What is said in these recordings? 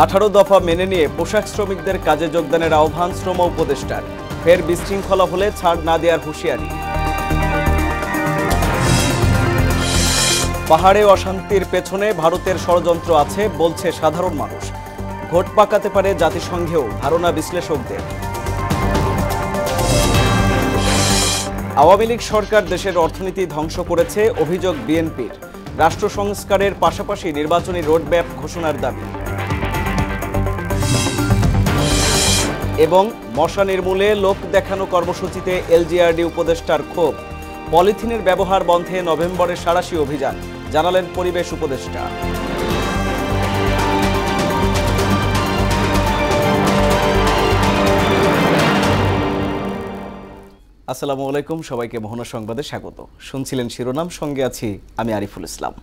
18 দফা মেনে নিয়ে পোশাক শ্রমিকদের কাজে যোগদানের আহ্বান শ্রম উপদেষ্টার। ফের বিশৃঙ্খলা হলে ছাড় না দেওয়ার হুঁশিয়ারি। পাহাড়ে অশান্তির পেছনে ভারতের ষড়যন্ত্র আছে বলছে সাধারণ মানুষ। ঘোট পাকাতে পারে জাতিসংঘেও ধারণা বিশ্লেষকদের। আওয়ামী লীগ সরকার দেশের অর্থনীতি ধ্বংস করেছে অভিযোগ বিএনপির। রাষ্ট্র সংস্কারের পাশাপাশি নির্বাচনী রোডম্যাপ ঘোষণার দাবি। এবং মশা নির্মূলে লোক দেখানো কর্মসূচিতে এলজিআরডি উপদেষ্টার ক্ষোভ। পলিথিনের ব্যবহার বন্ধে নভেম্বরে সাঁড়াশি অভিযান, জানালেন পরিবেশ উপদেষ্টা। আসসালামু আলাইকুম, সবাইকে মোহনা সংবাদে স্বাগত। শুনছিলেন শিরোনাম, সঙ্গে আছি আমি আরিফুল ইসলাম।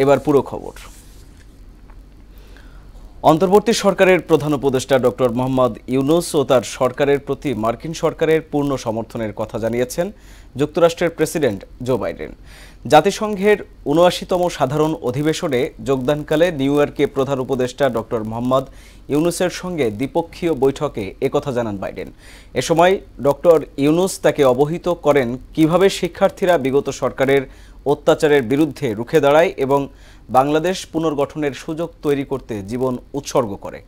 এবার পুরো খবর। অন্তর্বর্তী সরকারের প্রধান উপদেষ্টা ডক্টর মোহাম্মদ ইউনূস ও তার সরকারের প্রতি মার্কিন সরকারের পূর্ণ সমর্থনের কথা জানিয়েছেন যুক্তরাষ্ট্রের প্রেসিডেন্ট জো বাইডেন। জাতিসংঘের ৭৯তম সাধারণ অধিবেশনে যোগদানকালে নিউ ইয়র্কে প্রধান উপদেষ্টা ডক্টর মোহাম্মদ ইউনূসের সঙ্গে দ্বিপক্ষীয় বৈঠকে একথা জানান বাইডেন। এ সময় ডক্টর ইউনূস তাকে অবহিত করেন কিভাবে শিক্ষার্থীরা বিগত সরকারের অত্যাচারের বিরুদ্ধে রুখে দাঁড়ায় এবং বাংলাদেশ পুনর্গঠনের সুযোগ তৈরি করতে জীবন উৎসর্গ করে।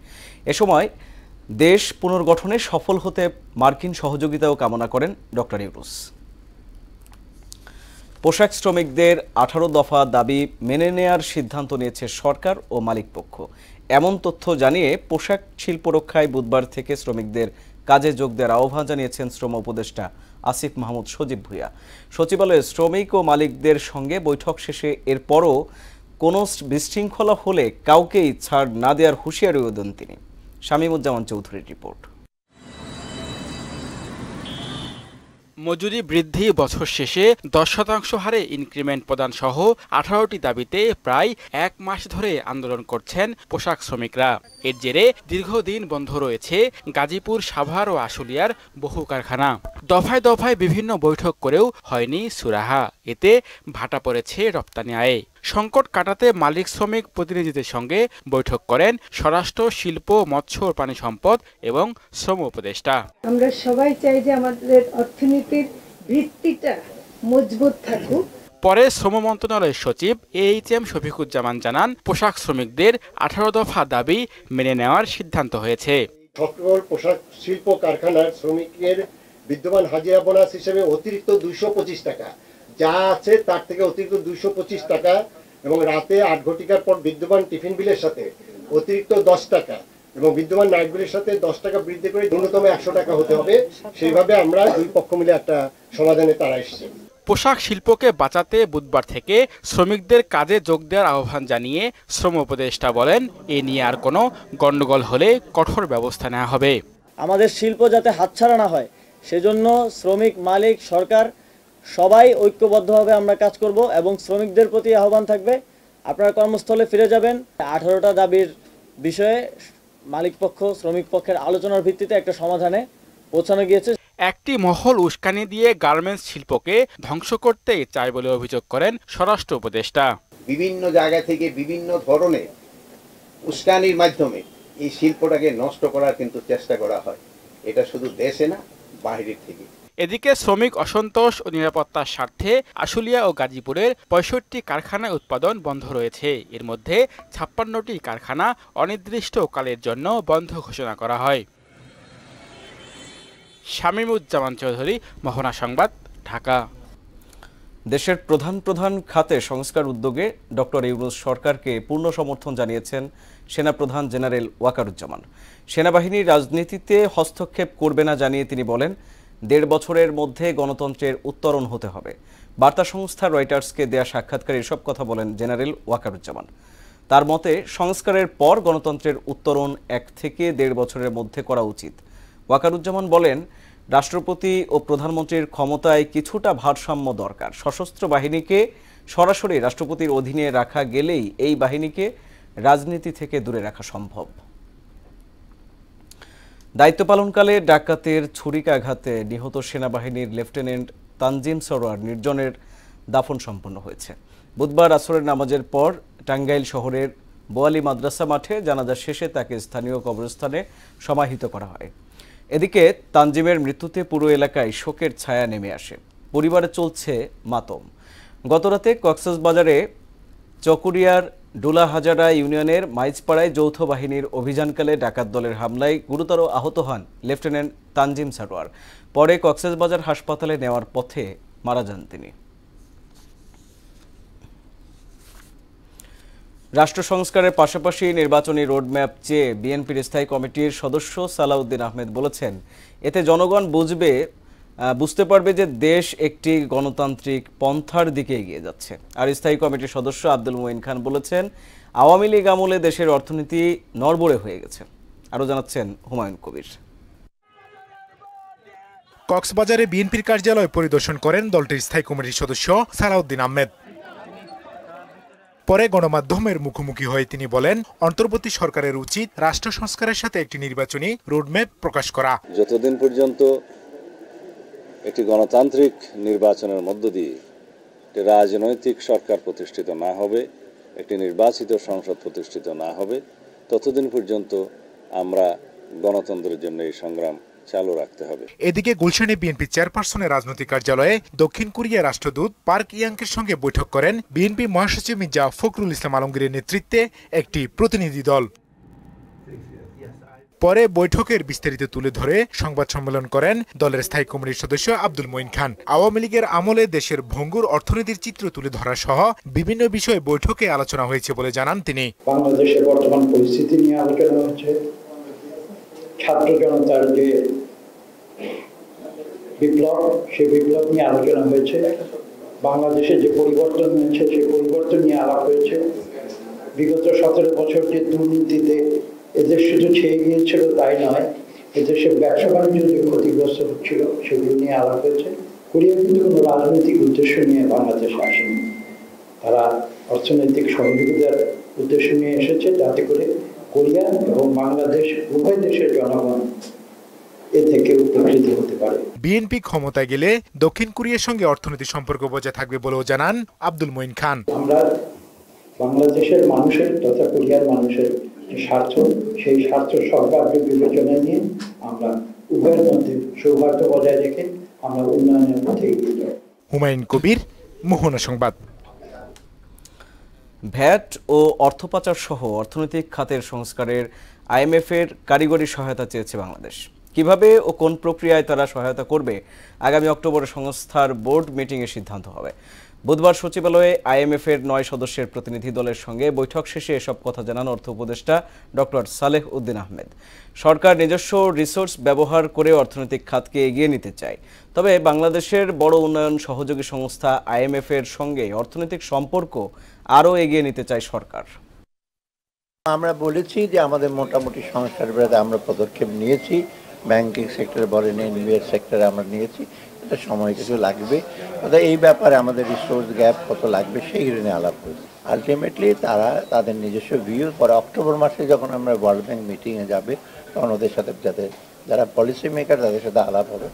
এ সময় দেশ পুনর্গঠনে সফল হতে মার্কিন সহযোগিতাও কামনা করেন ডক্টর ইউনূস। পোশাক শ্রমিকদের 18 দফা দাবি মেনে নেয়ার সিদ্ধান্ত নিয়েছে সরকার ও মালিকপক্ষ। এমন তথ্য জানিয়ে পোশাক শিল্প রক্ষায় বুধবার থেকে শ্রমিকদের কাজে যোগ দেওয়ার আহ্বান জানিয়েছেন শ্রম উপদেষ্টা আসিফ মাহমুদ সজীব ভুঁইয়া। সচিবালয়ে শ্রমিক ও মালিকদের সঙ্গে বৈঠক শেষে এরপরও কোনো বিশৃঙ্খলা হলে কাউকেই ছাড় না দেওয়ার হুঁশিয়ারিও দেন তিনি। শামীমুজ্জামান চৌধুরীর রিপোর্ট। মজুরি বৃদ্ধি, বছর শেষে 10% হারে ইনক্রিমেন্ট প্রদান সহ 18টি দাবিতে প্রায় 1 মাস ধরে আন্দোলন করছেন পোশাক শ্রমিকরা। এর জেরে দীর্ঘদিন বন্ধ রয়েছে গাজীপুর, সাভার ও আশুলিয়ার বহু কারখানা। দফায় দফায় বিভিন্ন বৈঠক করেও হয়নি সুরাহা। এতে ভাটা পড়েছে রপ্তানি আয়ে। সংকট কাটাতে মালিক শ্রমিক প্রতিনিধিদের সঙ্গে বৈঠক করেন স্বরাষ্ট্র, শিল্প, মৎস্য ও প্রাণী সম্পদ এবং শ্রম উপদেষ্টা। আমরা সবাই চাই যে আমাদের অর্থনীতির ভিত্তিটা মজবুত থাকুক। পরে শ্রম মন্ত্রণালয়ের সচিব এইচএম শফিকুজ্জামান জানান, পোশাক শ্রমিকদের 18 দফা দাবি মেনে নেওয়ার সিদ্ধান্ত হয়েছে। সকল পোশাক শিল্প কারখানার শ্রমিকের বিদ্যমান হাজিরা বোনাস হিসেবে অতিরিক্ত 225 টাকা যা আছে তার থেকে অতিরিক্ত 225 টাকা এবং রাতে 8 ঘটিকার পর বিদ্যমান টিফিন বিলের সাথে অতিরিক্ত 10 টাকা এবং বিদ্যমান নাইট বিলের সাথে 10 টাকা বৃদ্ধি করে ন্যূনতম 100 টাকা হতে হবে। সেইভাবে আমরা দুই পক্ষ মিলে একটা সমাধানে তারা এসেছে। পোশাক শিল্পকে বাঁচাতে বুধবার থেকে শ্রমিকদের কাজে যোগ দেওয়ার আহ্বান জানিয়ে শ্রম উপদেষ্টা বলেন, এ নিয়ে আর কোনো গণ্ডগোল হলে কঠোর ব্যবস্থা নেওয়া হবে। আমাদের শিল্প যাতে হাতছাড়া না হয় সেজন্য শ্রমিক, মালিক, সরকার সবাই ঐক্যবদ্ধভাবে আমরা কাজ করব এবং শ্রমিকদের প্রতি আহ্বান থাকবে, আপনারা কর্মস্থলে ফিরে যাবেন। 18টা দাবির বিষয়ে মালিক পক্ষ শ্রমিক পক্ষের আলোচনার ভিত্তিতে একটা সমাধানে পৌঁছানো গিয়েছে। একটি মহল উস্কানি দিয়ে গার্মেন্টস শিল্পকে ধ্বংস করতে চায় বলে অভিযোগ করেন স্বরাষ্ট্র উপদেষ্টা। বিভিন্ন জায়গা থেকে বিভিন্ন ধরনের উস্কানির মাধ্যমে এই শিল্পটাকে নষ্ট করার কিন্তু চেষ্টা করা হয়। এটা শুধু দেশে না, বাইরের থেকে। এদিকে শ্রমিক অসন্তোষ ও নিরাপত্তার স্বার্থে আশুলিয়া ও গাজীপুরের 65টি কারখানায় উৎপাদন বন্ধ রয়েছে। এর মধ্যে 56টি কারখানা অনির্দিষ্টকালের জন্য বন্ধ ঘোষণা করা হয়। শামীমুজ্জামান চৌধুরী, মোহনা সংবাদ, ঢাকা। দেশের প্রধান প্রধান খাতে সংস্কার উদ্যোগে ডক্টর ইউনূস সরকারকে পূর্ণ সমর্থন জানিয়েছেন সেনাপ্রধান জেনারেল ওয়াকারুজ্জামান। সেনাবাহিনীর রাজনীতিতে হস্তক্ষেপ করবে না জানিয়ে তিনি বলেন, 1.5 বছরের মধ্যে গণতন্ত্রের উত্তরণ হতে হবে। বার্তা সংস্থা রয়টার্সকে দেয়া সাক্ষাৎকারে এসব কথা বলেন জেনারেল ওয়াকারুজ্জামান। তার মতে সংস্কারের পর গণতন্ত্রের উত্তরণ 1 থেকে 1.5 বছরের মধ্যে করা উচিত। ওয়াকারুজ্জামান বলেন, রাষ্ট্রপতি ও প্রধানমন্ত্রীর ক্ষমতায় কিছুটা ভারসাম্য দরকার। সশস্ত্র বাহিনীকে সরাসরি রাষ্ট্রপতির অধীনে রাখা গেলেই এই বাহিনীকে রাজনীতি থেকে দূরে রাখা সম্ভব। দায়িত্ব পালনকালে ডাকাতের ছুরিকাঘাতে নিহত সেনাবাহিনীর লেফটেন্যান্ট তানজিম সরোয়ার নির্জনের দাফন সম্পন্ন হয়েছে। বুধবার আসরের নামাজের পর টাঙ্গাইল শহরের বোয়ালি মাদ্রাসা মাঠে জানাজা শেষে তাকে স্থানীয় কবরস্থানে সমাহিত করা হয়। এদিকে তানজিমের মৃত্যুতে পুরো এলাকায় শোকের ছায়া নেমে আসে। পরিবারে চলছে মাতম। গতরাতে কক্সবাজারে চকুরিয়ার ডুলাহাজারা ইউনিয়নের মাইজপাড়ায় যৌথ বাহিনীর অভিযানকালে ডাকাত দলের হামলায় গুরুতর আহত হন লেফটেন্যান্ট তানজিম সারোয়ার। পরে কক্সবাজার হাসপাতালে নেওয়ার পথে মারা যান তিনি। রাষ্ট্র সংস্কারের পাশাপাশি নির্বাচনী রোডম্যাপ চেয়ে বিএনপির স্থায়ী কমিটির সদস্য সালাউদ্দিন আহমেদ বলেছেন, এতে জনগণ বুঝতে পারবে যে দেশ একটি গণতান্ত্রিক পন্থার দিকে এগিয়ে যাচ্ছে। আর স্থায়ী কমিটির সদস্য আব্দুল মুইন খান বলেছেন, আওয়ামী লীগ আমলে দেশের অর্থনীতি নড়বড়ে হয়ে গেছে। আরও জানাচ্ছেন হুমায়ুন কবির। কক্সবাজারে বিএনপির কার্যালয় পরিদর্শন করেন দলটির স্থায়ী কমিটির সদস্য সালাউদ্দিন আহমেদ। পরে গণমাধ্যমের মুখোমুখি হয়ে তিনি বলেন, অন্তর্বর্তী সরকারের উচিত রাষ্ট্র সংস্কারের সাথে একটি নির্বাচনী রোডম্যাপ প্রকাশ করা। যতদিন পর্যন্ত একটি গণতান্ত্রিক নির্বাচনের মধ্য দিয়ে একটি রাজনৈতিক সরকার প্রতিষ্ঠিত না হবে, একটি নির্বাচিত সংসদ প্রতিষ্ঠিত না হবে, ততদিন পর্যন্ত আমরা গণতন্ত্রের জন্য এই সংগ্রাম চালু রাখতে হবে। এদিকে গুলশানে বিএনপি চেয়ারপারসনের রাজনৈতিক কার্যালয়ে দক্ষিণ কোরিয়া রাষ্ট্রদূত পার্ক ইয়াংকের সঙ্গে বৈঠক করেন বিএনপি মহাসচিব মির্জা ফখরুল ইসলাম আলমগীরের নেতৃত্বে একটি প্রতিনিধি দল। পরে বৈঠকের বিস্তারিত তুলে ধরে সংবাদ সম্মেলন করেন দলের স্থায়ী কমিটির সদস্য আব্দুল মুইন খান। আওয়ামী লীগের আমলে দেশের ভঙ্গুর অর্থনীতির চিত্র তুলে ধরা সহ বিভিন্ন বিষয়ে বৈঠকে আলোচনা হয়েছে বলে জানান তিনি। বাংলাদেশের বর্তমান পরিস্থিতি নিয়ে আলোচনা হয়েছে, ছাত্র জনতার যে বিপ্লব, সেই বিপ্লব নিয়ে আলোচনা হয়েছে, বাংলাদেশে যে পরিবর্তন হয়েছে সেই পরিবর্তন নিয়ে আলাপ হয়েছে, বিগত 17 বছর যে দুর্নীতিতে এদেশ শুধু ছেয়ে গিয়েছিল তাই নয়, এদেশের ব্যবসা বাণিজ্য যে ক্ষতিগ্রস্ত হচ্ছিল সেগুলো নিয়ে আলাপ হয়েছে। কোরিয়া কিন্তু কোনো রাজনৈতিক উদ্দেশ্য নিয়ে বাংলাদেশে আসেনি, তারা অর্থনৈতিক সহযোগিতার উদ্দেশ্য নিয়ে এসেছে যাতে করে কোরিয়া এবং বাংলাদেশ উভয় দেশের জনগণ এ থেকে উপকৃত হতে পারে। বিএনপি ক্ষমতায় গেলে দক্ষিণ কোরিয়ার সঙ্গে অর্থনৈতিক সম্পর্ক বজায় থাকবে বলেও জানান আব্দুল মুইন খান। আমরা বাংলাদেশের মানুষের তথা কোরিয়ার মানুষের যে স্বার্থ, সেই স্বার্থ সর্বাগ্র বিবেচনায় নিয়ে আমরা উভয়ের মধ্যে সৌহার্দ্য বজায় রেখে আমরা উন্নয়নের পথে এগিয়ে যাব। হুমায়ুন কবির, মোহনা সংবাদ। ভ্যাট ও অর্থ পাচার সহ অর্থনৈতিক খাতের সংস্কারের আইএমএফের কারিগরি সহায়তা চেয়েছে বাংলাদেশ। কিভাবে ও কোন প্রক্রিয়ায় তারা সহায়তা করবে আগামী অক্টোবরে সংস্থার বোর্ড মিটিংয়ে সিদ্ধান্ত হবে। বুধবার সচিবালয়ে আইএমএফের 9 সদস্যের প্রতিনিধি দলের সঙ্গে বৈঠক শেষে এসব কথা জানান অর্থ উপদেষ্টা ডক্টর সালেহ উদ্দিন আহমেদ। সরকার নিজস্ব রিসোর্স ব্যবহার করে অর্থনৈতিক খাতকে এগিয়ে নিতে চায়, তবে বাংলাদেশের বড় উন্নয়ন সহযোগী সংস্থা আইএমএফের সঙ্গে অর্থনৈতিক সম্পর্ক আরও এগিয়ে নিতে চায় সরকার। আমরা বলেছি যে আমাদের মোটামুটি সংস্কার বিরুদ্ধে আমরা পদক্ষেপ নিয়েছি, ব্যাংকিং সেক্টরে বলেন, এনবিএর সেক্টরে আমরা নিয়েছি, এটা সময় কিছু লাগবে, তবে এই ব্যাপারে আমাদের রিসোর্স গ্যাপ কত লাগবে সেইগুলো নিয়ে আলাপ করছি। আলটিমেটলি তারা তাদের নিজস্ব ভিউ পরে অক্টোবর মাসে যখন আমরা ওয়ার্ল্ড ব্যাংক মিটিংয়ে যাবে তখন ওদের সাথে যারা পলিসি মেকার তাদের সাথে আলাপ হবে।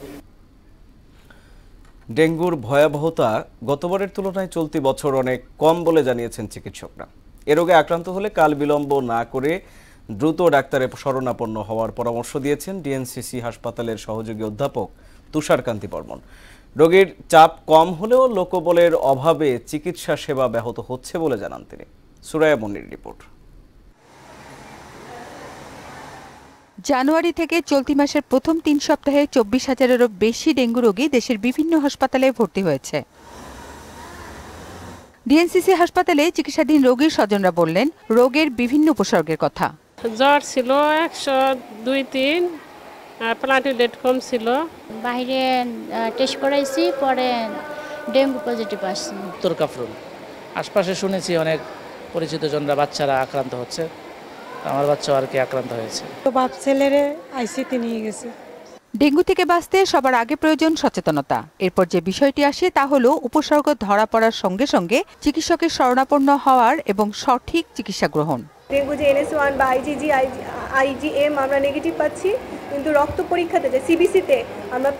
ডেঙ্গুর ভয়াবহতা গতবারের তুলনায় চলতি বছর অনেক কম বলে জানিয়েছেন চিকিৎসকরা। এ রোগে আক্রান্ত হলে কাল বিলম্ব না করে দ্রুত ডাক্তারের শরণাপন্ন হওয়ার পরামর্শ দিয়েছেন ডিএনসিসি হাসপাতালের সহযোগী অধ্যাপক তুষারকান্তি বর্মন। রোগীর চাপ কম হলেও লোকবলের অভাবে চিকিৎসা সেবা ব্যাহত হচ্ছে বলে জানান তিনি। সুরায়া মনির রিপোর্ট। জানুয়ারি থেকে চলতি মাসের প্রথম 3 সপ্তাহে 24,000-এরও বেশি ডেঙ্গু রোগী দেশের বিভিন্ন হাসপাতালে ভর্তি হয়েছে। ডিএনসিসি হাসপাতালে চিকিৎসাধীন রোগীর স্বজনরা বললেন রোগের বিভিন্ন উপসর্গের কথা। জ্বর ছিল 102-3, প্লাটিলেট কম ছিল। বাইরে টেস্ট করাইছি, পরে ডেঙ্গু পজিটিভ আসছে। উত্তর কাফরুল আশপাশে শুনেছি অনেক পরিচিত জনরা বাচ্চারা আক্রান্ত হচ্ছে, আমার বাচ্চাও আর কি আক্রান্ত হয়েছে। তো বাপ ছেলেরে আইসিতে নিয়ে গেছে। ডেঙ্গু থেকে বাঁচতে সবার আগে প্রয়োজন সচেতনতা। এরপর যে বিষয়টি আসে তা হলো উপসর্গ ধরা পড়ার সঙ্গে সঙ্গে চিকিৎসকের শরণাপন্ন হওয়ার এবং সঠিক চিকিৎসা গ্রহণ। ডেঙ্গু যে NS1 বা IgG, IgM আমরা নেগেটিভ পাচ্ছি, কিন্তু রক্ত পরীক্ষাতে যে সিবিসিতে আমরা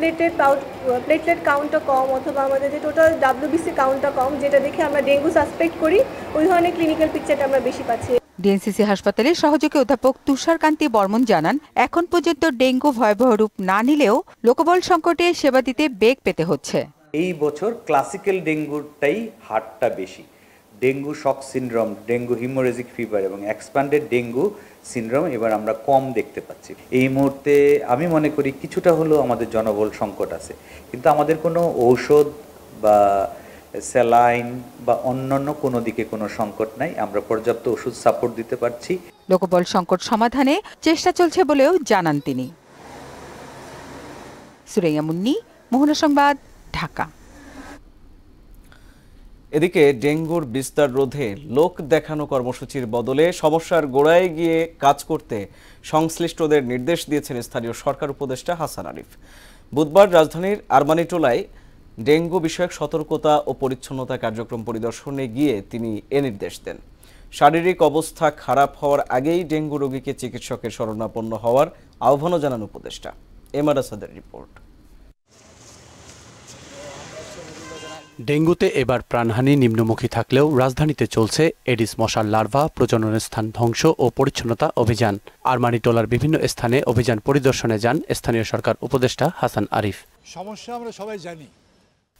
প্লেটলেট কাউন্টটা কম অথবা আমাদের যে টোটাল WBC কাউন্টটা কম, যেটা দেখে আমরা ডেঙ্গু সাসপেক্ট করি, ওই ধরনের ক্লিনিক্যাল পিকচারটা আমরা বেশি পাচ্ছি। ডিএনসিসি হাসপাতালের সহযোগী অধ্যাপক তুষারকান্তি বর্মন জানান, এখন পর্যন্ত ডেঙ্গু ভয়াবহ রূপ না নিলেও লোকবল সংকটে সেবা দিতে বেগ পেতে হচ্ছে। এই বছর ক্লাসিক্যাল ডেঙ্গুটাই হারটা বেশি। Dengue shock syndrome, dengue haemorrhagic fever এবং এক্সপ্যান্ডেড ডেঙ্গু সিনড্রোম এবার আমরা কম দেখতে পাচ্ছি। এই মুহূর্তে আমি মনে করি কিছুটা হলেও আমাদের জনবল সংকট আছে, কিন্তু আমাদের কোনো ঔষধ বা স্যালাইন বা অন্যান্য কোনো দিকে কোনো সংকট নাই। আমরা পর্যাপ্ত ওষুধ সাপোর্ট দিতে পারছি। লোকবল সংকট সমাধানে চেষ্টা চলছে বলেও জানান তিনি। সুরাইয়া মুন্নি, মোহনা সংবাদ, ঢাকা। এদিকে ডেঙ্গুর বিস্তার রোধে লোক দেখানো কর্মসূচির বদলে সমস্যার গোড়ায় গিয়ে কাজ করতে সংশ্লিষ্টদের নির্দেশ দিয়েছেন স্থানীয় সরকার উপদেষ্টা হাসান আরিফ। বুধবার রাজধানীর আরমানিটোলায় ডেঙ্গু বিষয়ক সতর্কতা ও পরিচ্ছন্নতা কার্যক্রম পরিদর্শনে গিয়ে তিনি এ নির্দেশ দেন। শারীরিক অবস্থা খারাপ হওয়ার আগেই ডেঙ্গু রোগীকে চিকিৎসকের শরণাপন্ন হওয়ার আহ্বানও জানান উপদেষ্টা। এমআর আসাদের রিপোর্ট। ডেঙ্গুতে এবার প্রাণহানি নিম্নমুখী থাকলেও রাজধানীতে চলছে এডিস মশার লার্ভা প্রজননের স্থান ধ্বংস ও পরিচ্ছন্নতা অভিযান। আরমানিটোলার বিভিন্ন স্থানে অভিযান পরিদর্শনে যান স্থানীয় সরকার উপদেষ্টা হাসান আরিফ। সমস্যা আমরা সবাই জানি।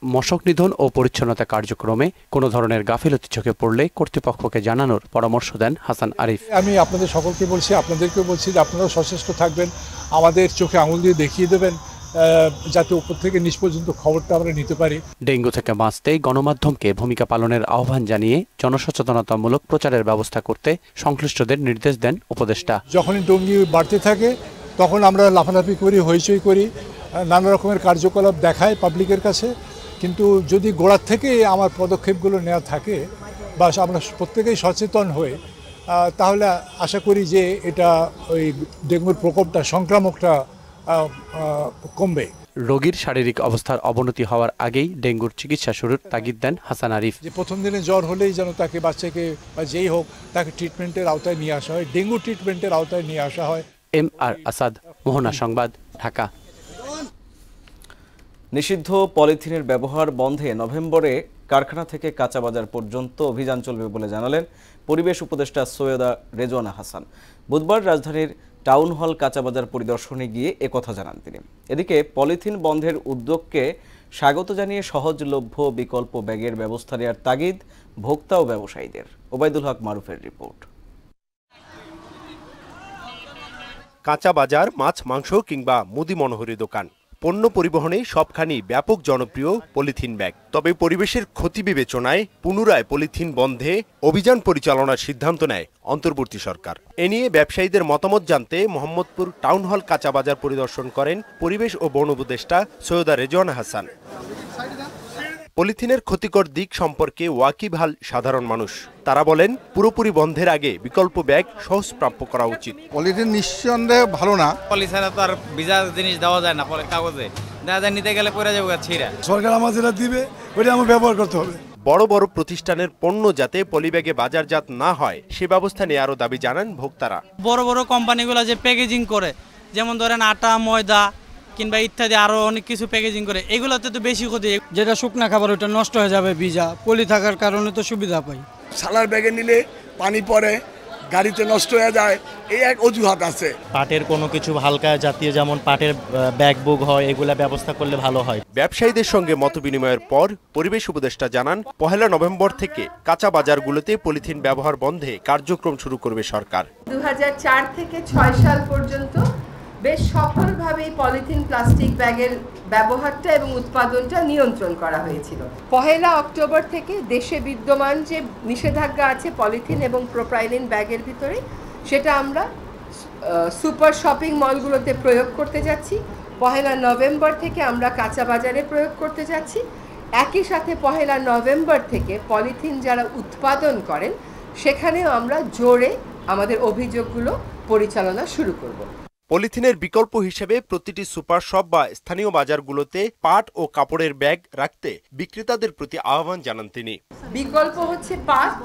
মশক নিধন ও পরিচ্ছন্নতা কার্যক্রমে কোনো ধরনের গাফিলতি চোখে পড়লে কর্তৃপক্ষকে জানানোর পরামর্শ দেন হাসান আরিফ। আমি আপনাদের সকলকে বলছি, আপনাদেরকেও বলছি যে আপনারাও সচেষ্ট থাকবেন, আমাদের চোখে আঙুল দিয়ে দেখিয়ে দেবেন যাতে উপর থেকে নিচ পর্যন্ত খবরটা আমরা নিতে পারি। ডেঙ্গু থেকে বাঁচতে গণমাধ্যমকে ভূমিকা পালনের আহ্বান জানিয়ে জনসচেতনতামূলক প্রচারের ব্যবস্থা করতে সংশ্লিষ্টদের নির্দেশ দেন উপদেষ্টা। যখনই ডেঙ্গু বাড়তে থাকে তখন আমরা লাফালাফি করি, হইচই করি, নানা রকমের কার্যকলাপ দেখাই পাবলিকের কাছে, কিন্তু যদি গোড়ার থেকে আমার পদক্ষেপগুলো নেওয়া থাকে বা আমরা প্রত্যেকেই সচেতন হয়ে তাহলে আশা করি যে এটা ওই ডেঙ্গুর প্রকোপটা, সংক্রামকটা কমবে। রোগীর শারীরিক অবস্থার অবনতি হওয়ার আগেই ডেঙ্গুর চিকিৎসা শুরুর তাগিদ দেন হাসান আরিফ। যে প্রথম দিনে জ্বর হলেই যেন তাকে, বাচ্চাকে বা যেই হোক, তাকে ট্রিটমেন্টের আওতায় নিয়ে আসা হয়, ডেঙ্গু ট্রিটমেন্টের আওতায় নিয়ে আসা হয়। এমআর আসাদ, মোহনা সংবাদ, ঢাকা। নিষিদ্ধ পলিথিনের ব্যবহার বন্ধে নভেম্বরে কারখানা থেকে কাঁচা বাজার পর্যন্ত অভিযান চলবে বলে জানালেন পরিবেশ উপদেষ্টা সৈয়দা রেজওয়ানা হাসান। বুধবার রাজধানীর টাউন হল কাঁচা বাজার পরিদর্শনে গিয়ে একথা জানান তিনি। এদিকে পলিথিন বন্ধের উদ্যোগকে স্বাগত জানিয়ে সহজলভ্য বিকল্প ব্যাগের ব্যবস্থা নেওয়ার তাগিদ ভোক্তা ও ব্যবসায়ীদের। ওবায়দুল হক মারুফের রিপোর্ট। কাঁচা বাজার, মাছ, মাংস কিংবা মুদি মনোহরি দোকান, পণ্য পরিবহনে সবখানি ব্যাপক জনপ্রিয় পলিথিন ব্যাগ। তবে পরিবেশের ক্ষতি বিবেচনায় পুনরায় পলিথিন বন্ধে অভিযান পরিচালনার সিদ্ধান্ত নেয় অন্তর্বর্তী সরকার। এ নিয়ে ব্যবসায়ীদের মতামত জানতে মোহাম্মদপুর টাউন হল কাঁচা বাজার পরিদর্শন করেন পরিবেশ ও বন উপদেষ্টা সৈয়দা রেজওয়ানা হাসান। পলিথিনের ক্ষতিকর দিক সম্পর্কে ওয়াকিবহাল সাধারণ মানুষ। তারা বলেন, পুরোপুরি বন্ধের আগে বিকল্প ব্যাগ সহজ প্রাপ্য করা উচিত। পলিথিন নিঃসন্দেহে ভালো না। পলিথিনে তো আর ভিজা জিনিস দেওয়া যায় না, কাগজে দেওয়া যায়, নিতে গেলে পড়ে যাবে ছিঁড়া। সরকার আমাদের যেটা দিবে ওইটা আমার ব্যবহার করতে হবে। বড় বড় প্রতিষ্ঠানের পণ্য যাতে পলিব্যাগে বাজারজাত না হয় সে ব্যবস্থা নেওয়ারও দাবি জানান ভোক্তারা। বড় বড় কোম্পানিগুলো যে প্যাকেজিং করে, যেমন ধরেন আটা, ময়দা কিংবা ইত্যাদি আরো অনেক কিছু প্যাকেজিং করে, এগুলোতে তো বেশি ক্ষতি। যেটা শুকনা খাবার ওটা নষ্ট হয়ে যাবে, ভিজা পলি থাকার কারণে তো সুবিধা পাই। সালার ব্যাগে নিলে পানি পড়ে, গাড়িতে নষ্ট হয়ে যায়, এই এক অজুহাত আছে। পাটের কোনো কিছু হালকা জাতীয়, যেমন পাটের ব্যাগ বুক হয়, এগুলা ব্যবস্থা করলে ভালো হয়। ব্যবসায়ীদের সঙ্গে মতবিনিময়ের পর পরিবেশ উপদেষ্টা জানান, 1 নভেম্বর থেকে কাঁচা বাজারগুলোতে পলিথিন ব্যবহার বন্ধে কার্যক্রম শুরু করবে সরকার। 2004 থেকে 6 সাল পর্যন্ত বেশ সফলভাবে পলিথিন প্লাস্টিক ব্যাগের ব্যবহারটা এবং উৎপাদনটা নিয়ন্ত্রণ করা হয়েছিল। 1 অক্টোবর থেকে দেশে বিদ্যমান যে নিষেধাজ্ঞা আছে পলিথিন এবং প্রোপাইলিন ব্যাগের ভিতরে, সেটা আমরা সুপার শপিং মলগুলোতে প্রয়োগ করতে যাচ্ছি। 1 নভেম্বর থেকে আমরা কাঁচা বাজারে প্রয়োগ করতে যাচ্ছি। একই সাথে 1 নভেম্বর থেকে পলিথিন যারা উৎপাদন করেন সেখানেও আমরা জোরে আমাদের অভিযোগগুলো পরিচালনা শুরু করব। পলিথিনের বিকল্প হিসেবে প্রতিটি সুপার শপ বা স্থানীয় বাজারগুলোতে পাট ও কাপড়ের ব্যাগ রাখতে বিক্রেতাদের প্রতি আহ্বান জানান তিনি। বিকল্প হচ্ছে পাট,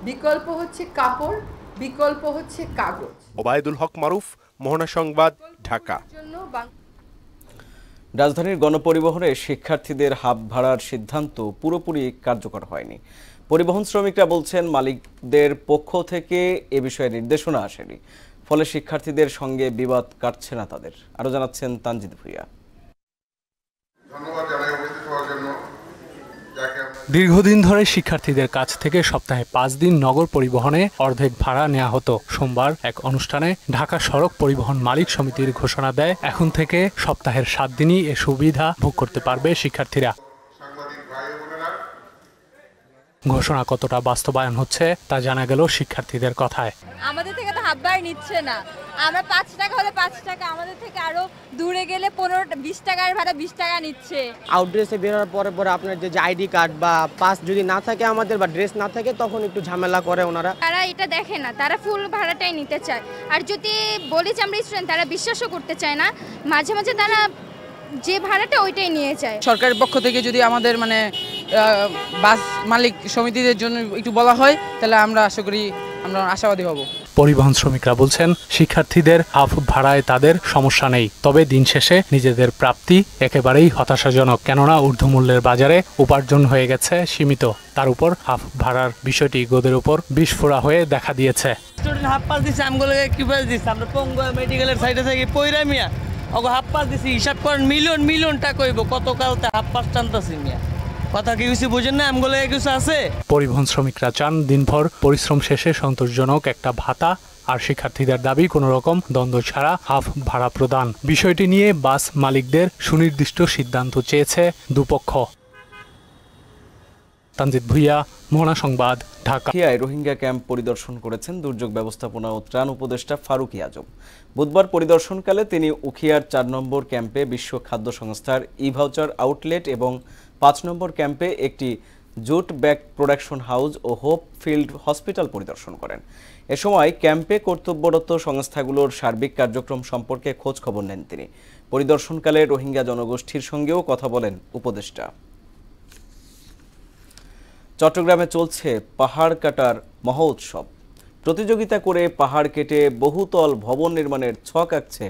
বিকল্প হচ্ছে কাপড়, বিকল্প হচ্ছে কাগজ। ওবায়দুল হক মারুফ, মোহনা সংবাদ, ঢাকা। রাজধানীর গণপরিবহনে শিক্ষার্থীদের হাব ভাড়ার সিদ্ধান্ত পুরোপুরি কার্যকর হয়নি। পরিবহন শ্রমিকরা বলছেন মালিকদের পক্ষ থেকে এ বিষয়ে নির্দেশনা আসেনি, ফলে শিক্ষার্থীদের সঙ্গে বিবাদ কাটছে না তাদের। আরো জানাচ্ছেন তানজিদ ভুইয়া। দীর্ঘদিন ধরে শিক্ষার্থীদের কাছ থেকে সপ্তাহে 5 দিন নগর পরিবহনে অর্ধেক ভাড়া নেওয়া হতো। সোমবার এক অনুষ্ঠানে ঢাকা সড়ক পরিবহন মালিক সমিতির ঘোষণা দেয়, এখন থেকে সপ্তাহের 7 দিনই এ সুবিধা ভোগ করতে পারবে শিক্ষার্থীরা। ঘোষণা কতটা বাস্তবায়ন হচ্ছে তা জানা গেল শিক্ষার্থীদের কথায়। আমাদের থেকে তো হাফবার নিচ্ছে না, আমরা 5 টাকা হলে 5 টাকা, আমাদের থেকে আরো দূরে গেলে 15-20 টাকার ভাড়া 20 টাকা নিচ্ছে। আউটড্রেসে বের হওয়ার পরে আপনার যে আইডি কার্ড বা পাস যদি না থাকে আমাদের বা ড্রেস না থাকে তখন একটু ঝামেলা করে ওনারা। তারা এটা দেখে না, তারা ফুল ভাড়াটাই নিতে চায়। আর যদি বলি যে আমরা স্টুডেন্ট, তারা বিশ্বাসও করতে চায় না। মাঝে মাঝে তারা যে ভাড়াটা ওইটাই নিয়ে যায়। সরকারের পক্ষ থেকে যদি আমাদের বাস মালিক সমিতিদের জন্য একটু বলা হয়, তাহলে আমরা আশা করি আমরা আশাবাদী হব। পরিবহন শ্রমিকরা বলছেন, শিক্ষার্থীদের হাফ ভাড়ায় তাদের সমস্যা নেই, তবে দিন শেষে নিজেদের প্রাপ্তি একেবারেই হতাশাজনক। কেননা ঊর্ধ্বমূল্যের বাজারে উপার্জন হয়ে গেছে সীমিত, তার উপর হাফ ভাড়ার বিষয়টি গোদের উপর বিস্ফোরা হয়ে দেখা দিয়েছে। স্টুডেন্ট হাফ পাস দিচ্ছে, আমগুলোকে কি পাস দিচ্ছে, আমরা পঙ্গু মেডিকেলের সাইডে থেকে পয়রা মিয়া ওগো হাফ পাস দিছি, হিসাব করেন মিলিয়ন টাকা হইব, কত কালতে হাফ পাস টানতাছি মিয়া। কথা কি কিছু বুঝেন না, আমগুলো কিছু আছে। পরিবহন শ্রমিকরা চান দিনভর পরিশ্রম শেষে সন্তোষজনক একটা ভাতা, আর শিক্ষার্থীদের দাবি কোনো রকম দ্বন্দ্ব ছাড়া হাফ ভাড়া প্রদান। বিষয়টি নিয়ে বাস মালিকদের সুনির্দিষ্ট সিদ্ধান্ত চেয়েছে দুপক্ষ। তানজিদ ভুইয়া, মোহনা সংবাদ, ঢাকা। রোহিঙ্গা ক্যাম্প পরিদর্শন করেছেন দুর্যোগ ব্যবস্থাপনা ও ত্রাণ উপদেষ্টা ফারুকী আজম। বুধবার পরিদর্শনকালে তিনি উখিয়ার 4 নম্বর ক্যাম্পে বিশ্ব খাদ্য সংস্থার ই-ভাউচার আউটলেট এবং 5 নম্বর ক্যাম্পে একটি জুট ব্যাগ প্রোডাকশন হাউস ও হোপ ফিল্ড হসপিটাল পরিদর্শন করেন। এ সময় ক্যাম্পে কর্তব্যরত সংস্থাগুলোর সার্বিক কার্যক্রম সম্পর্কে খোঁজ খবর নেন তিনি। পরিদর্শনকালে রোহিঙ্গা জনগোষ্ঠীর সঙ্গেও কথা বলেন উপদেষ্টা। চট্টগ্রামে চলছে পাহাড় কাটার মহোৎসব। প্রতিযোগিতা করে পাহাড় কেটে বহুতল ভবন নির্মাণের ছক আঁকছে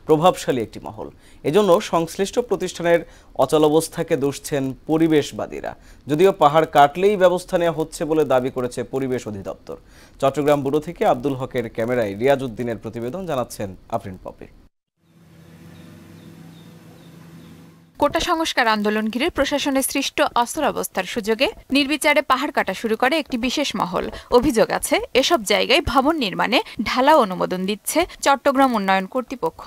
প্রভাবশালী একটি মহল। এজন্য সংশ্লিষ্ট প্রতিষ্ঠানের অচলাবস্থাকে দুষছেন পরিবেশবাদীরা। যদিও পাহাড় কাটলেই ব্যবস্থা নেওয়া হচ্ছে বলে দাবি করেছে পরিবেশ অধিদপ্তর। চট্টগ্রাম ব্যুরো থেকে আব্দুল হকের ক্যামেরায় রিয়াজ উদ্দিনের প্রতিবেদন, জানাচ্ছেন আফরিন পপি। কোটা সংস্কার আন্দোলন ঘিরে প্রশাসনের সৃষ্ট অস্থিরাবস্থার সুযোগে নির্বিচারে পাহাড় কাটা শুরু করে একটি বিশেষ মহল। অভিযোগ আছে, এসব জায়গায় ভবন নির্মাণে ঢালা অনুমোদন দিচ্ছে চট্টগ্রাম উন্নয়ন কর্তৃপক্ষ।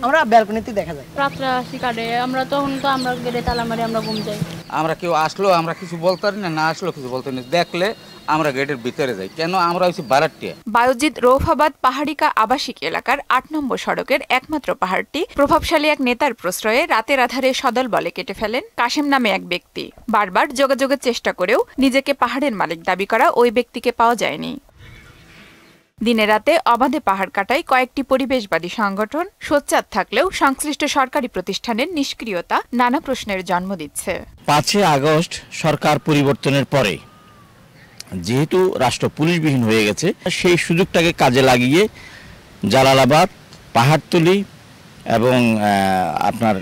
আমরা ব্যালকনিতে দেখা যায় রাত্রে আসি কাটে, আমরা তখন তো আমরা গেটে তালা মারি, আমরা ঘুম যাই। আমরা কেউ আসলো আমরা কিছু বলতে পারি না, না আসলো কিছু বলতে না, দেখলে আমরা গেটের ভিতরে যাই। কেন? আমরা হচ্ছে বারাটিয়া। বায়ুজিৎ রৌফাবাদ পাহাড়িকা আবাসিক এলাকার 8 নম্বর সড়কের একমাত্র পাহাড়টি প্রভাবশালী এক নেতার প্রশ্রয়ে রাতের আধারে সদল বলে কেটে ফেলেন কাশেম নামে এক ব্যক্তি। বারবার যোগাযোগের চেষ্টা করেও নিজেকে পাহাড়ের মালিক দাবি করা ওই ব্যক্তিকে পাওয়া যায়নি। দিনে রাতে অবাধে পাহাড় কাটায় কয়েকটি পরিবেশবাদী সংগঠন সোচ্চার থাকলেও সংশ্লিষ্ট সরকারি প্রতিষ্ঠানের নিষ্ক্রিয়তা নানা প্রশ্নের জন্ম দিচ্ছে। 5 আগস্ট সরকার পরিবর্তনের পরে যেহেতু রাষ্ট্র পুলিশবিহীন হয়ে গেছে, সেই সুযোগটাকে কাজে লাগিয়ে জালালাবাদ, পাহাড়তলি এবং আপনার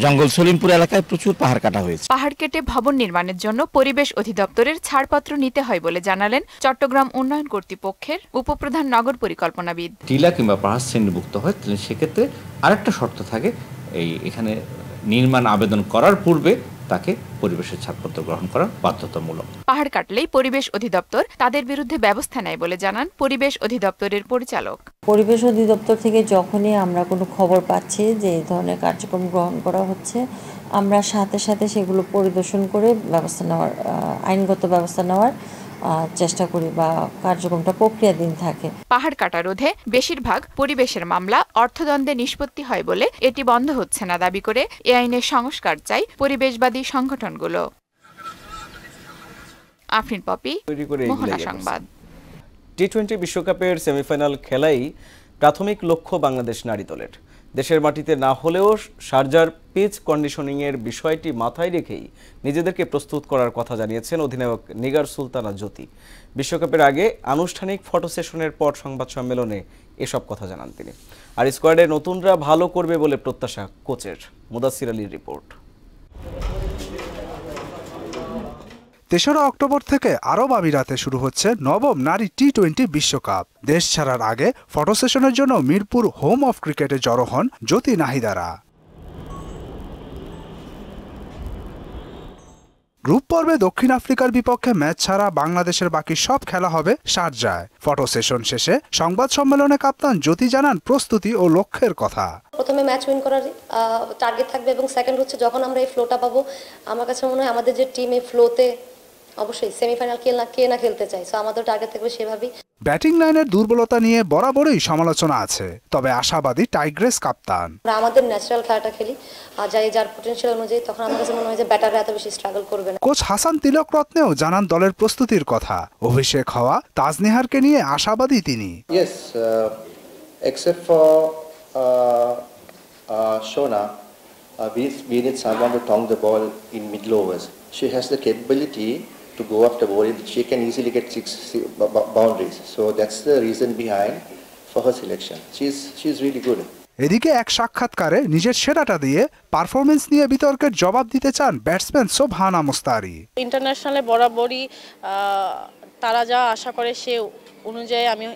জঙ্গল সলিমপুর এলাকায় প্রচুর পাহাড় কাটা হয়েছে। পাহাড় কেটে ভবন নির্মাণের জন্য পরিবেশ অধিদপ্তরের ছাড়পত্র নিতে হয় বলে জানালেন চট্টগ্রাম উন্নয়ন কর্তৃপক্ষের উপপ্রধান নগর পরিকল্পনাবিদ। টিলা কিংবা পাহাড় শ্রেণীভুক্ত হয়, সেক্ষেত্রে আরেকটা শর্ত থাকে, এখানে নির্মাণ আবেদন করার পূর্বে তাকে পরিবেশের ছাড়পত্র গ্রহণ করা বাধ্যতামূলক। পাহাড় কাটলেই পরিবেশ অধিদপ্তর তাদের বিরুদ্ধে ব্যবস্থা নেয় বলে জানান পরিবেশ অধিদপ্তরের পরিচালক। পরিবেশ অধিদপ্তর থেকে যখনই আমরা কোনো খবর পাচ্ছি যে এই ধরনের কার্যক্রম গ্রহণ করা হচ্ছে, আমরা সাথে সাথে সেগুলো পরিদর্শন করে ব্যবস্থা নেওয়ার, আইনগত ব্যবস্থা নেওয়ার চেষ্টা করি বা কার্যক্রমটা প্রক্রিয়াধীন থাকে। পাহাড় কাটা রোধে বেশিরভাগ পরিবেশের মামলা অর্থদণ্ডে নিষ্পত্তি হয় বলে এটি বন্ধ হচ্ছে না দাবি করে এ আইনের সংস্কার চাই পরিবেশবাদী সংগঠনগুলো। আফরিন পপি, মোহনা সংবাদ। টি-20 বিশ্বকাপের সেমিফাইনাল খেলাই প্রাথমিক লক্ষ্য বাংলাদেশ নারী দলের। দেশের মাটিতে না হলেও শারজার পিচ কন্ডিশনিংয়ের বিষয়টি মাথায় রেখেই নিজেদেরকে প্রস্তুত করার কথা জানিয়েছেন অধিনায়ক নিগার সুলতানা জ্যোতি। বিশ্বকাপের আগে আনুষ্ঠানিক ফটো সেশনের পর সংবাদ সম্মেলনে এসব কথা জানান তিনি। আর স্কোয়াডে নতুনরা ভালো করবে বলে প্রত্যাশা কোচের। মুদাসির আলীর রিপোর্ট। ৩রা অক্টোবর থেকে আরব আমিরাতে শুরু হচ্ছে নবম নারী টি-20 বিশ্বকাপ। দেশ ছাড়ার আগে ফটো সেশনের জন্য মিরপুর হোম অফ ক্রিকেটে জড়ো হন জ্যোতি নাহিদারা। গ্রুপ পর্বে দক্ষিণ আফ্রিকার বিপক্ষে ম্যাচ ছাড়া বাংলাদেশের বাকি সব খেলা হবে শারজায়। ফটো সেশন শেষে সংবাদ সম্মেলনে কাপ্তান জ্যোতি জানান প্রস্তুতি ও লক্ষ্যের কথা। প্রথমে ম্যাচ উইন করার টার্গেট থাকবে এবং সেকেন্ড হচ্ছে যখন আমরা এই ফ্লোটা পাবো, আমার কাছে মনে হয় আমাদের যে টিম এই ফ্লোতে অবশ্যই সেমিফাইনাল কে না খেলতে চাই, সো আমাদের টার্গেট থাকবে সেভাবেই। ব্যাটিং লাইনের দুর্বলতা নিয়ে বরাবরই সমালোচনা আছে, তবে আশাবাদী টাইগ্রেস কাপ্তান। আমরা আমাদের ন্যাচারাল খেলাটা খেলি, আর যার পটেনশিয়াল অনুযায়ী, তখন আমার কাছে মনে হয় যে ব্যাটাররা এত বেশি স্ট্রাগল করবে না। কোচ হাসান তিলক রত্নেও জানান দলের প্রস্তুতির কথা। অভিষেক হওয়া তাজনিহারকে নিয়ে আশাবাদী তিনি। Yes, except for Shona, we need someone to tongue the ball in middle overs. She has the capability to go after ball. She can easily get six boundaries. So that's the reason behind for her selection. She's really good. এদিকে এক সাক্ষাৎকারে নিজের সেরাটা দিয়ে performance নিয়ে বিতর্কের জবাব দিতে চান ব্যাটসম্যান সোবহানা মুস্তারি। ইন্টারন্যাশনালে বরাবরই তারা যা আশা করে সে অনুযায়ী আমি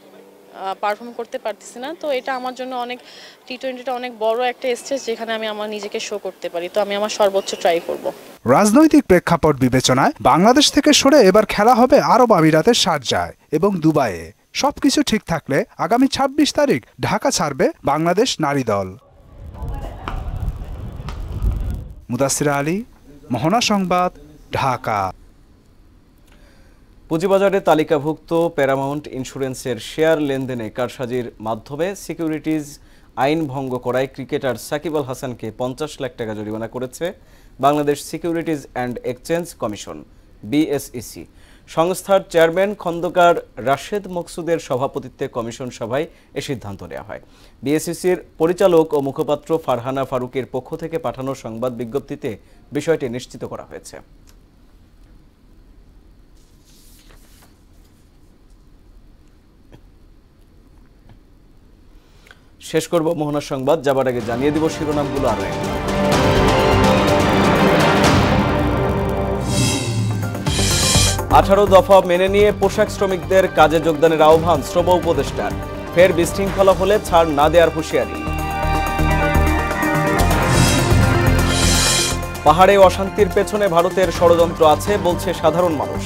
পারফর্ম করতে পারতেছি না, তো এটা আমার জন্য অনেক টি-20টা অনেক বড় একটা স্টেজ যেখানে আমি আমার নিজেকে শো করতে পারি, তো আমি আমার সর্বোচ্চ ট্রাই করব। রাজনৈতিক প্রেক্ষাপট বিবেচনায় বাংলাদেশ থেকে সরে এবার খেলা হবে আরব আমিরাতের শারজায় এবং দুবাইয়ে। সবকিছু ঠিক থাকলে আগামী ২৬ তারিখ ঢাকা ছাড়বে বাংলাদেশ নারী দল। মুদাসির আলী, মোহনা সংবাদ, ঢাকা। পুঁজিবাজারে তালিকাভুক্ত প্যারামাউন্ট ইন্স্যুরেন্সের শেয়ার লেনদেনে কারসাজির মাধ্যমে সিকিউরিটিজ আইন ভঙ্গ করায় ক্রিকেটার সাকিব আল হাসানকে ৫০ লাখ টাকা জরিমানা করেছে Bangladesh securities and exchange commission BSEC. সংস্থার চেয়ারম্যান খন্দকার রাশেদ মকসুদের সভাপতিত্বে কমিশন সভায় এ সিদ্ধান্ত নেওয়া হয়। বিএসইসির পরিচালক ও মুখপাত্র ফারহানা ফারুকের পক্ষ থেকে পাঠানো সংবাদ বিজ্ঞপ্তিতে বিষয়টি নিশ্চিত করা হয়েছে। শেষ করব মোহনা সংবাদ, যাবার আগে জানিয়ে দিব শিরোনামগুলো আরো একবার। 18 দফা মেনে নিয়ে পোশাক শ্রমিকদের কাজে যোগদানের আহ্বান শ্রম উপদেষ্টার। ফের বিশৃঙ্খলা হলে ছাড় না দেওয়ার হুঁশিয়ারি। পাহাড়ে অশান্তির পেছনে ভারতের ষড়যন্ত্র আছে বলছে সাধারণ মানুষ।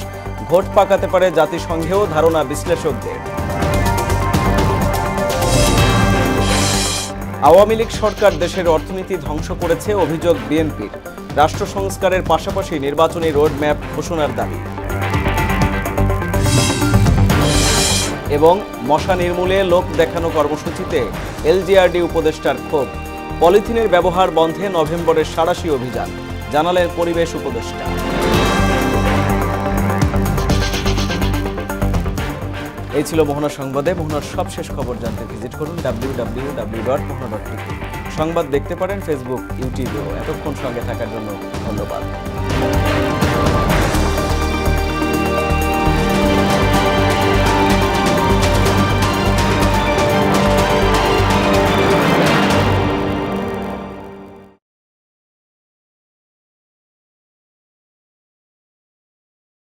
ভোট পাকাতে পারে জাতিসংঘেও ধারণা বিশ্লেষকদের। আওয়ামী লীগ সরকার দেশের অর্থনীতি ধ্বংস করেছে অভিযোগ বিএনপির। রাষ্ট্র সংস্কারের পাশাপাশি নির্বাচনী রোডম্যাপ ঘোষণার দাবি। এবং মশা নির্মূলে লোক দেখানো কর্মসূচিতে এলজিআরডি উপদেষ্টার ক্ষোভ। পলিথিনের ব্যবহার বন্ধে নভেম্বরের সাঁড়াশি অভিযান, জানালেন পরিবেশ উপদেষ্টা। এই ছিল মোহনা সংবাদে। মোহনার সবশেষ খবর জানতে ভিজিট করুন www.mohana.tv। সংবাদ দেখতে পারেন ফেসবুক, ইউটিউবেও। এতক্ষণ সঙ্গে থাকার জন্য ধন্যবাদ।